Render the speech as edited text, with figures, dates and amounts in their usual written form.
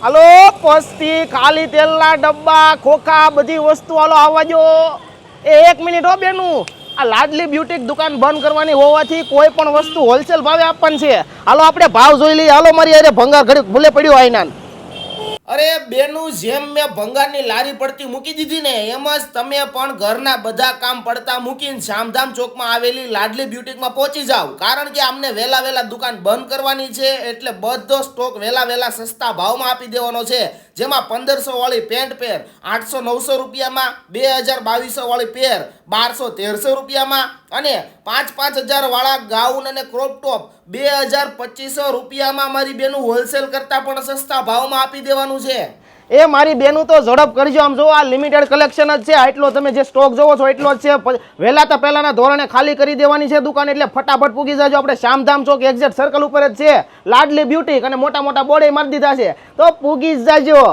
હાલો પસ્તી ખાલી તેલના ડબ્બા ખોખા બધી વસ્તુ હાલો આવવા જો એ 1 મિનિટ હો બેનું આ લાડલી બ્યુટીક દુકાન બંધ કરવાની હોવાથી કોઈ પણ વસ્તુ હોલસેલ ભાવે આપવાની છે હાલો આપણે ભાવ જોઈ લઈએ હાલો મારી અરે ભંગાર ઘડી ભૂલે પડ્યો આઈના અરે બેનું જેમ મેં ભંગારની લારી પડતી મૂકી દીધી ને એમ જ તમે પણ ઘરના બધા કામ પડતા મૂકીને શામધામ ચોકમાં આવેલી લાડલી બ્યુટીકમાં પહોંચી જાવ કારણ કે અમને વહેલા દુકાન બંધ કરવાની છે એટલે બધો સ્ટોક વહેલા સસ્તા ભાવમાં આપી દેવાનો છે જેમાં 1500 વાળી પેન્ટ પેર 800-900 રૂપિયામાં 2000-2200 વાળી પેર 1200-1300 રૂપિયામાં અને 5,000 વાળા ગાઉન અને ક્રોપ ટોપ 2,000-2,500 રૂપિયામાં મારી બેનું હોલસેલ કરતા પણ સસ્તા ભાવમાં આપી દેવાનું છે એ મારી બેનું તો ઝડપ કરજો આમ જો આ લિમિટેડ કલેક્શન જ છે આટલો તમે જે સ્ટોક જોવો છો એટલો જ છે વહેલા તો પહેલાના ધોરણે ખાલી કરી દેવાની છે દુકાન એટલે ફટાફટ પૂગી જાજો આપણે શામધામ ચોક એક્ઝેક્ટ સર્કલ ઉપર જ છે લાડલી બ્યુટીક અને મોટા બોર્ડે મારી દીધા છે તો પૂગી જ જાજો